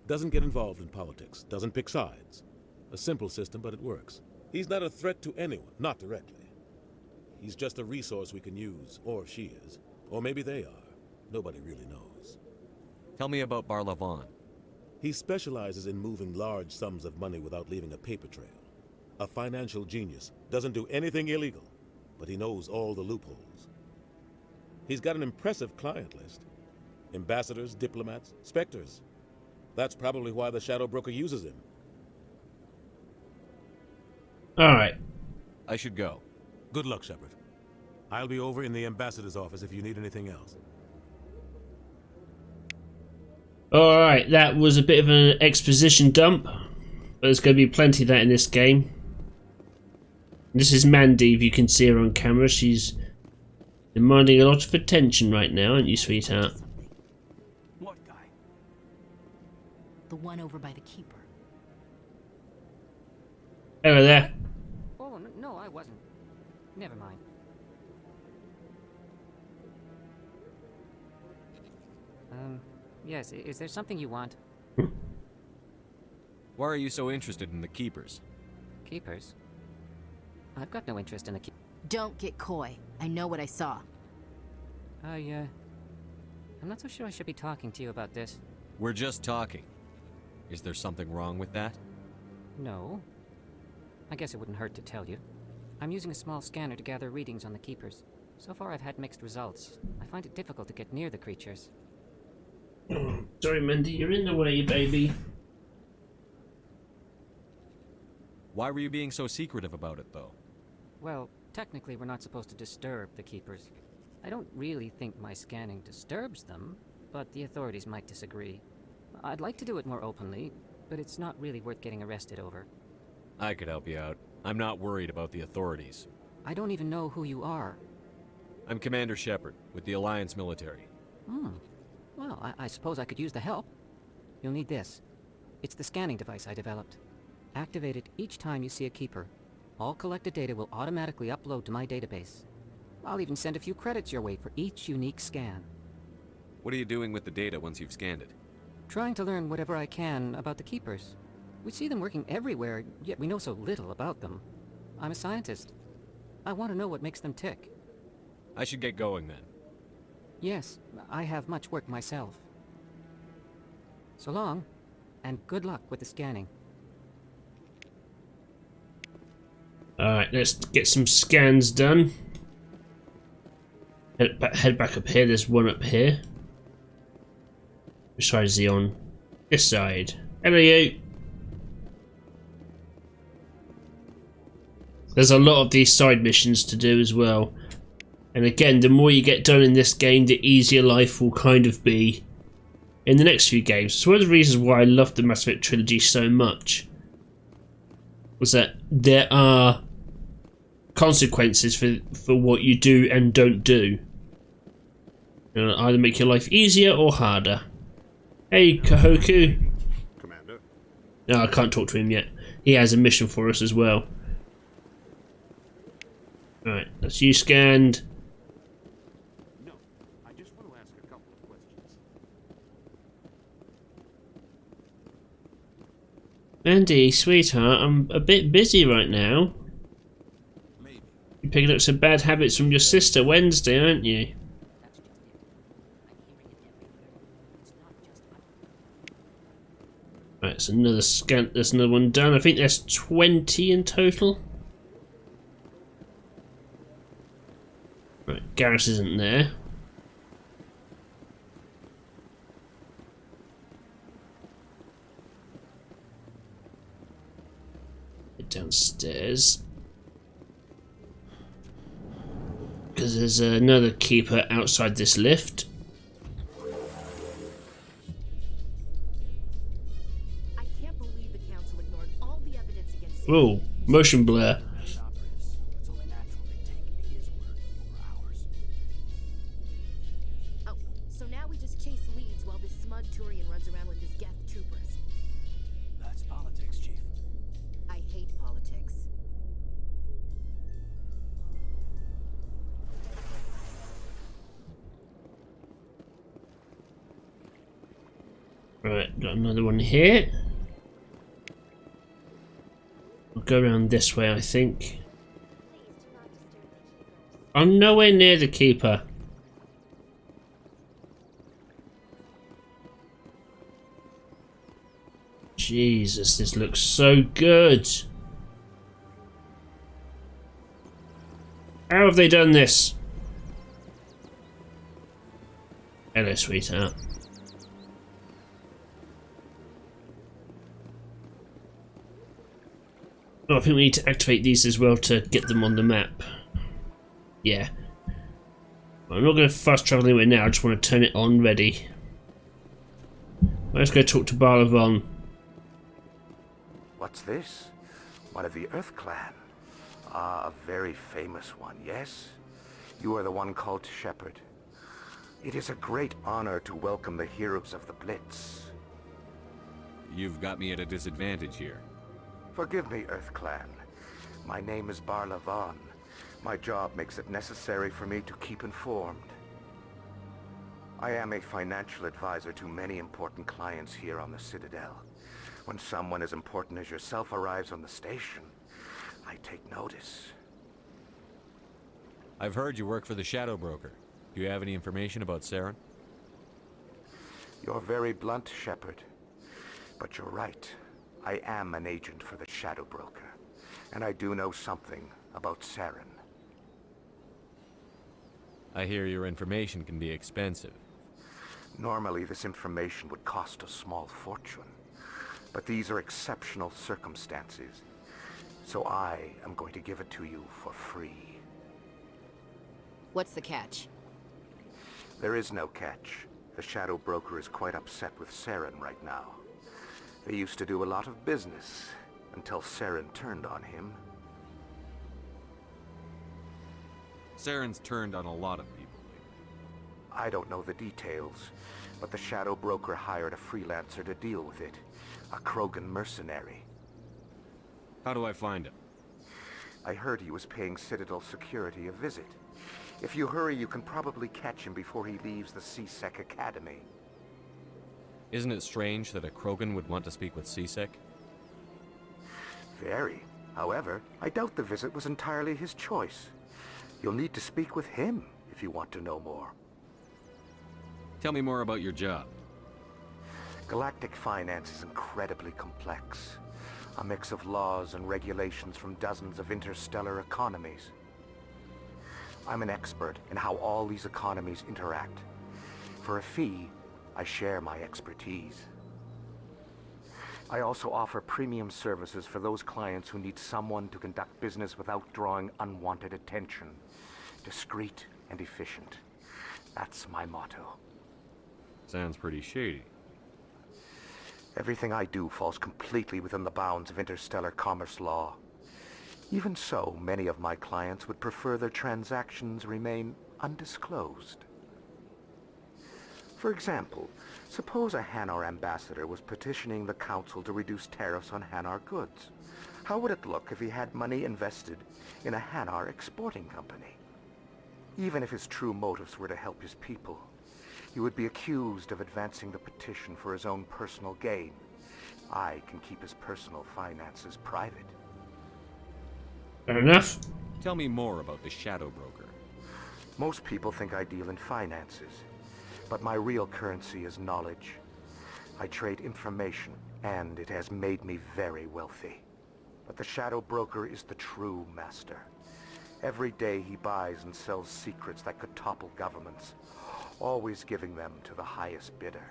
Doesn't get involved in politics, doesn't pick sides. A simple system, but it works. He's not a threat to anyone, not directly. He's just a resource we can use, or she is. Or maybe they are. Nobody really knows. Tell me about Barlavon. He specializes in moving large sums of money without leaving a paper trail. A financial genius. Doesn't do anything illegal, but he knows all the loopholes. He's got an impressive client list. Ambassadors, diplomats, specters. That's probably why the Shadow Broker uses him. Alright. I should go. Good luck, Shepard. I'll be over in the ambassador's office if you need anything else. Alright, that was a bit of an exposition dump. But there's going to be plenty of that in this game. This is Mandy, if you can see her on camera. She's demanding a lot of attention right now, aren't you, sweetheart? What guy? The one over by the keeper. Hello there. Oh, no, I wasn't. Never mind. Yes, is there something you want? Why are you so interested in the Keepers? Keepers? I've got no interest in the Don't get coy. I know what I saw. I'm not so sure I should be talking to you about this. We're just talking. Is there something wrong with that? No. I guess it wouldn't hurt to tell you. I'm using a small scanner to gather readings on the Keepers. So far I've had mixed results. I find it difficult to get near the creatures. Sorry, Mandy, you're in the way, baby. Why were you being so secretive about it, though? Well, technically we're not supposed to disturb the Keepers. I don't really think my scanning disturbs them, but the authorities might disagree. I'd like to do it more openly, but it's not really worth getting arrested over. I could help you out. I'm not worried about the authorities. I don't even know who you are. I'm Commander Shepard, with the Alliance military. Well, I suppose I could use the help. You'll need this. It's the scanning device I developed. Activate it each time you see a Keeper. All collected data will automatically upload to my database. I'll even send a few credits your way for each unique scan. What are you doing with the data once you've scanned it? Trying to learn whatever I can about the Keepers. We see them working everywhere, yet we know so little about them. I'm a scientist. I want to know what makes them tick. I should get going then. Yes, I have much work myself. So long, and good luck with the scanning. Alright, let's get some scans done. Head back up here, there's one up here. Which side is he on? This side. Hello, you. There's a lot of these side missions to do as well. And again, the more you get done in this game, the easier life will kind of be in the next few games. It's one of the reasons why I love the Mass Effect trilogy so much. Was that there are consequences for what you do and don't do. It'll either make your life easier or harder. Hey, Kahoku. Commander. No, I can't talk to him yet. He has a mission for us as well. Alright, that's you scanned. No, I just want to ask a couple of questions. Andy, sweetheart, I'm a bit busy right now. Maybe. You're picking up some bad habits from your sister Wednesday, aren't you? Right, it's another scan. There's another one done. I think there's 20 in total. Right, Garrus isn't there. Get downstairs. Because there's another keeper outside this lift. Whoa, motion blur. Oh, so now we just chase leads while this smug Turian runs around with his Geth troopers. That's politics, Chief. I hate politics. Right, got another one here. go around this way, I think. I'm nowhere near the Keeper. Jesus, this looks so good. How have they done this? Hello, sweetheart. Oh, I think we need to activate these as well to get them on the map. Yeah. I'm not going to fast travel anywhere now, I just want to turn it on ready. Let's go talk to Barlavon. What's this? One of the Earth Clan. Ah, a very famous one, yes? You are the one called Shepard. It is a great honor to welcome the heroes of the Blitz. You've got me at a disadvantage here. Forgive me, Earth Clan. My name is Barlavon. My job makes it necessary for me to keep informed. I am a financial advisor to many important clients here on the Citadel. When someone as important as yourself arrives on the station, I take notice. I've heard you work for the Shadow Broker. Do you have any information about Saren? You're very blunt, Shepard. But you're right. I am an agent for the Shadow Broker. And I do know something about Saren. I hear your information can be expensive. Normally, this information would cost a small fortune. But these are exceptional circumstances. So I am going to give it to you for free. What's the catch? There is no catch. The Shadow Broker is quite upset with Saren right now. They used to do a lot of business until Saren turned on him. Saren's turned on a lot of people. I don't know the details, but the Shadow Broker hired a freelancer to deal with it. A Krogan mercenary. How do I find him? I heard he was paying Citadel security a visit. If you hurry, you can probably catch him before he leaves the C-Sec Academy. Isn't it strange that a Krogan would want to speak with C-Sec? Very. However, I doubt the visit was entirely his choice. You'll need to speak with him if you want to know more. Tell me more about your job. Galactic finance is incredibly complex. A mix of laws and regulations from dozens of interstellar economies. I'm an expert in how all these economies interact. For a fee, I share my expertise. I also offer premium services for those clients who need someone to conduct business without drawing unwanted attention. Discreet and efficient. That's my motto. Sounds pretty shady. Everything I do falls completely within the bounds of interstellar commerce law. Even so, many of my clients would prefer their transactions remain undisclosed. For example, suppose a Hanar ambassador was petitioning the Council to reduce tariffs on Hanar goods. How would it look if he had money invested in a Hanar exporting company? Even if his true motives were to help his people, he would be accused of advancing the petition for his own personal gain. I can keep his personal finances private. Fair enough. Tell me more about the Shadow Broker. Most people think I deal in finances, but my real currency is knowledge. I trade information, and it has made me very wealthy. But the Shadow Broker is the true master. Every day he buys and sells secrets that could topple governments, always giving them to the highest bidder.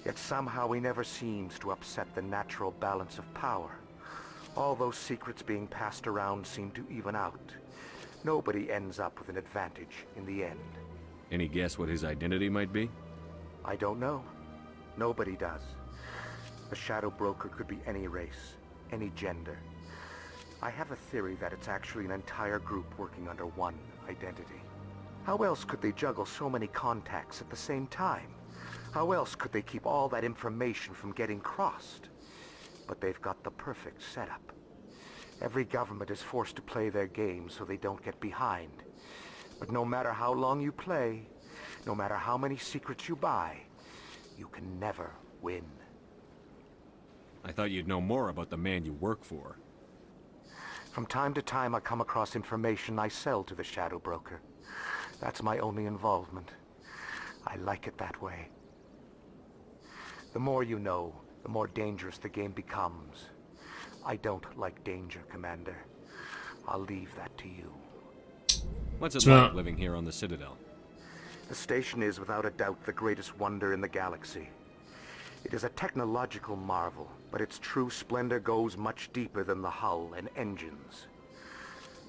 Yet somehow he never seems to upset the natural balance of power. All those secrets being passed around seem to even out. Nobody ends up with an advantage in the end. Any guess what his identity might be? I don't know. Nobody does. The Shadow Broker could be any race, any gender. I have a theory that it's actually an entire group working under one identity. How else could they juggle so many contacts at the same time? How else could they keep all that information from getting crossed? But they've got the perfect setup. Every government is forced to play their game so they don't get behind. But no matter how long you play, no matter how many secrets you buy, you can never win. I thought you'd know more about the man you work for. From time to time, I come across information I sell to the Shadow Broker. That's my only involvement. I like it that way. The more you know, the more dangerous the game becomes. I don't like danger, Commander. I'll leave that to you. What's it like living here on the Citadel? The station is, without a doubt, the greatest wonder in the galaxy. It is a technological marvel, but its true splendor goes much deeper than the hull and engines.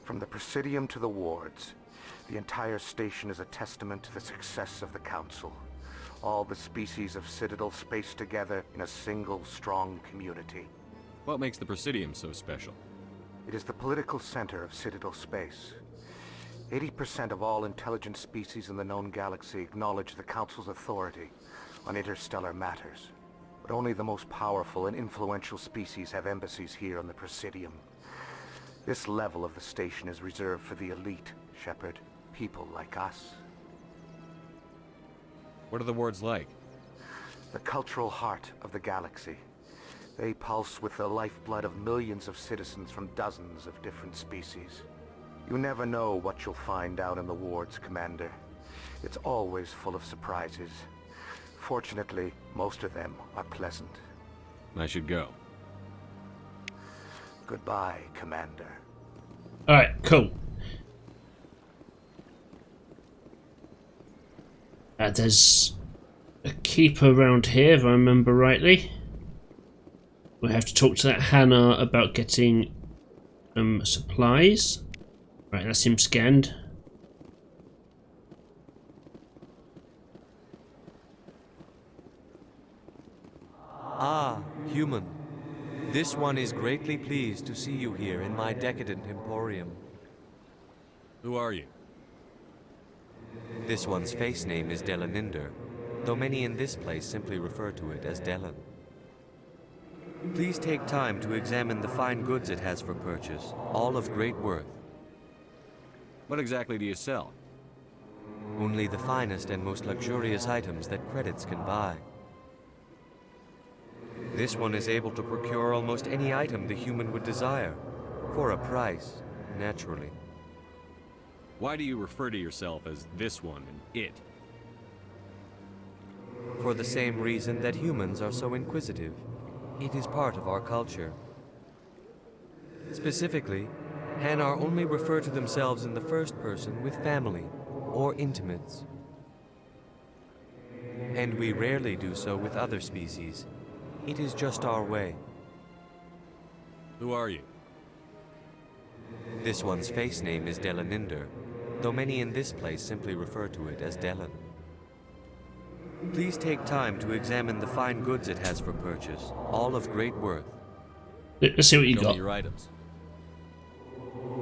From the Presidium to the wards, the entire station is a testament to the success of the Council. All the species of Citadel spaced together in a single, strong community. What makes the Presidium so special? It is the political center of Citadel space. 80% of all intelligent species in the known galaxy acknowledge the Council's authority on interstellar matters. But only the most powerful and influential species have embassies here on the Presidium. This level of the station is reserved for the elite, Shepard. People like us. What are the wards like? The cultural heart of the galaxy. They pulse with the lifeblood of millions of citizens from dozens of different species. You never know what you'll find out in the wards, Commander. It's always full of surprises. Fortunately, most of them are pleasant. I should go. Goodbye, Commander. Alright, cool. There's a keeper around here, if I remember rightly. We have to talk to that Hannah about getting supplies. Right, that's him scanned. Ah, human. This one is greatly pleased to see you here in my decadent emporium. Who are you? This one's face name is Delaninder, though many in this place simply refer to it as Delan. Please take time to examine the fine goods it has for purchase, all of great worth. What exactly do you sell? Only the finest and most luxurious items that credits can buy. This one is able to procure almost any item the human would desire, for a price, naturally. Why do you refer to yourself as this one and it? For the same reason that humans are so inquisitive. It is part of our culture. Specifically, Hanar only refer to themselves in the first person with family or intimates. And we rarely do so with other species. It is just our way. Who are you? This one's face name is Delaninder, though many in this place simply refer to it as Delan. Please take time to examine the fine goods it has for purchase, all of great worth. Let's see what you Show got. me your items.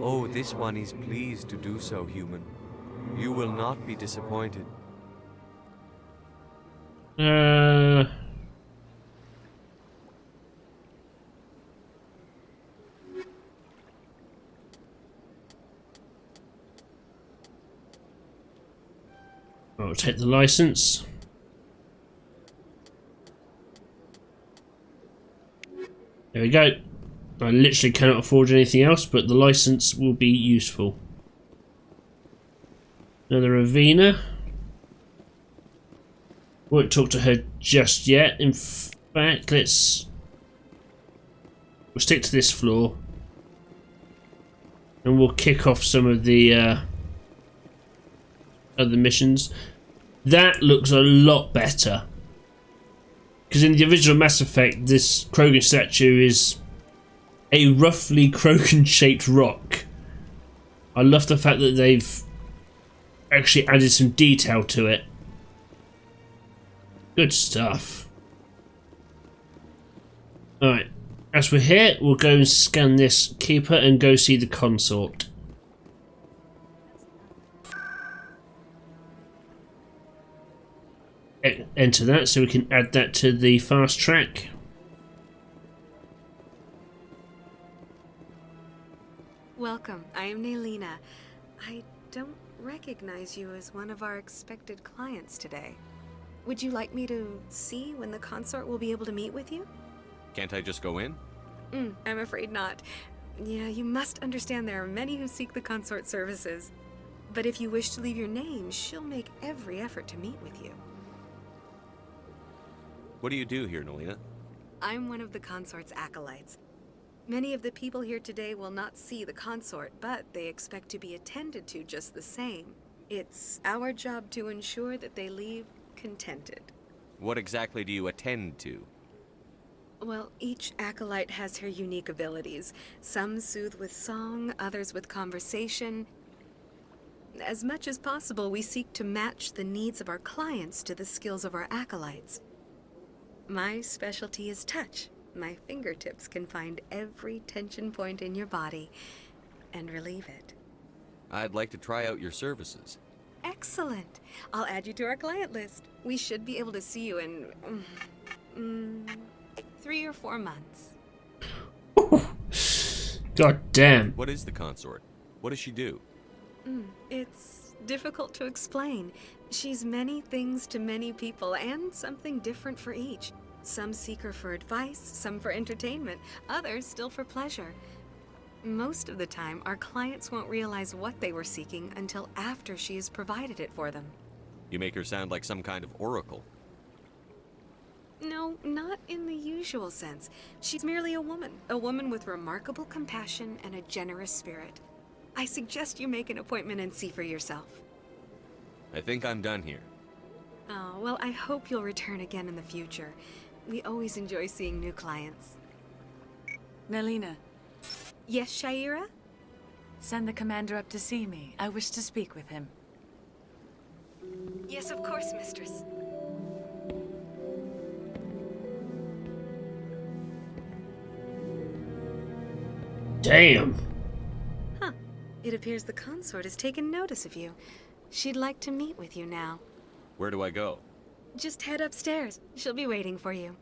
Oh, this one is pleased to do so, human. You will not be disappointed. I'll take the license. There we go. I literally cannot afford anything else, but the license will be useful. Another Ravina. Won't talk to her just yet. In fact, we'll stick to this floor. And we'll kick off some of the other missions. That looks a lot better. Because in the original Mass Effect, this Krogan statue is a roughly Krogan-shaped rock. I love the fact that they've actually added some detail to it. Good stuff. Alright, as we're here, we'll go and scan this keeper and go see the consort. Enter that so we can add that to the fast track. Welcome, I am Naylina. I don't recognize you as one of our expected clients today. Would you like me to see when the consort will be able to meet with you? Can't I just go in? I'm afraid not. Yeah, you must understand there are many who seek the consort services. But if you wish to leave your name, she'll make every effort to meet with you. What do you do here, Nelina? I'm one of the consort's acolytes. Many of the people here today will not see the consort, but they expect to be attended to just the same. It's our job to ensure that they leave contented. What exactly do you attend to? Well, each acolyte has her unique abilities. Some soothe with song, others with conversation. As much as possible, we seek to match the needs of our clients to the skills of our acolytes. My specialty is touch. My fingertips can find every tension point in your body and relieve it. I'd like to try out your services. Excellent. I'll add you to our client list. We should be able to see you in 3 or 4 months. God damn. What is the consort? What does she do? It's difficult to explain. She's many things to many people, and something different for each. Some seek her for advice, some for entertainment, others still for pleasure. Most of the time, our clients won't realize what they were seeking until after she has provided it for them. You make her sound like some kind of oracle. No, not in the usual sense. She's merely a woman with remarkable compassion and a generous spirit. I suggest you make an appointment and see for yourself. I think I'm done here. Oh, well, I hope you'll return again in the future. We always enjoy seeing new clients. Nelina. Yes, Shaira? Send the commander up to see me. I wish to speak with him. Yes, of course, mistress. Damn. Huh. It appears the consort has taken notice of you. She'd like to meet with you now. Where do I go? Just head upstairs. She'll be waiting for you.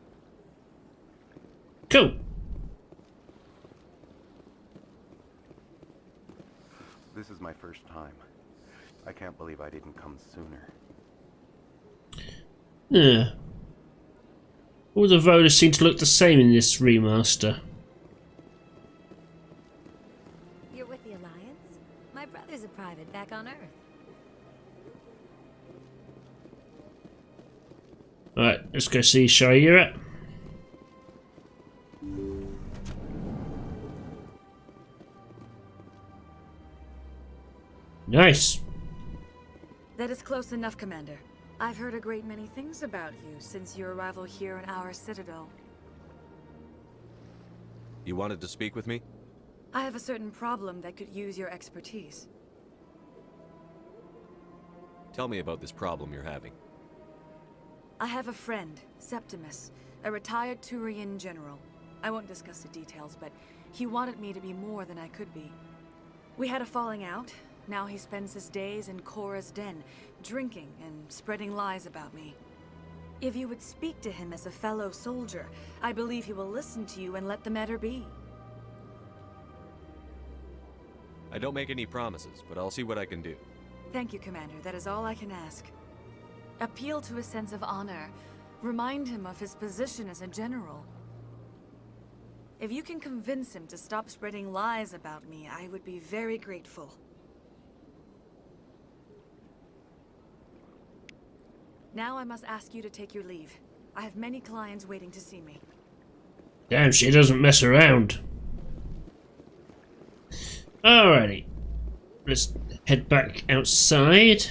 Cool. This is my first time. I can't believe I didn't come sooner. Yeah. All the voters seem to look the same in this remaster. You're with the Alliance? My brother's a private back on Earth. Alright, let's go see Shaira. Nice. That is close enough, Commander. I've heard a great many things about you since your arrival here in our citadel. You wanted to speak with me? I have a certain problem that could use your expertise. Tell me about this problem you're having. I have a friend, Septimus, a retired Turian general. I won't discuss the details, but he wanted me to be more than I could be. We had a falling out. Now he spends his days in Korra's den, drinking and spreading lies about me. If you would speak to him as a fellow soldier, I believe he will listen to you and let the matter be. I don't make any promises, but I'll see what I can do. Thank you, Commander. That is all I can ask. Appeal to his sense of honor. Remind him of his position as a general. If you can convince him to stop spreading lies about me, I would be very grateful. Now I must ask you to take your leave. I have many clients waiting to see me. Damn, she doesn't mess around. Alrighty. Let's head back outside.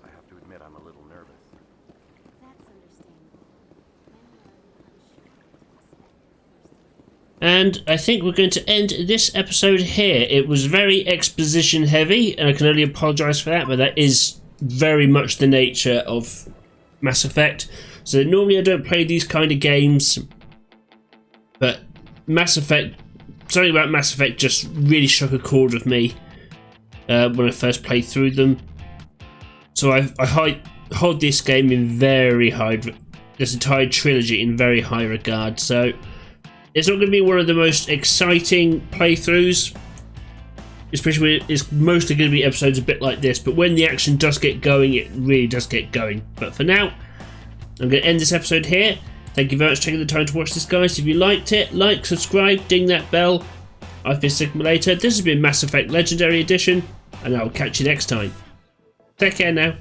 I have to admit I'm a little nervous. And I think we're going to end this episode here. It was very exposition heavy, and I can only apologise for that, but that is very much the nature of Mass Effect. So normally I don't play these kind of games, but Mass Effect, something about Mass Effect just really struck a chord with me when I first played through them. So I hold this game in very high, this entire trilogy in very high regard. So it's not going to be one of the most exciting playthroughs, especially when it's mostly going to be episodes a bit like this, but when the action does get going, it really does get going. But for now, I'm going to end this episode here. Thank you very much for taking the time to watch this, guys. If you liked it, like, subscribe, ding that bell. I've been Sigmulator. This has been Mass Effect Legendary Edition, and I'll catch you next time. Take care now.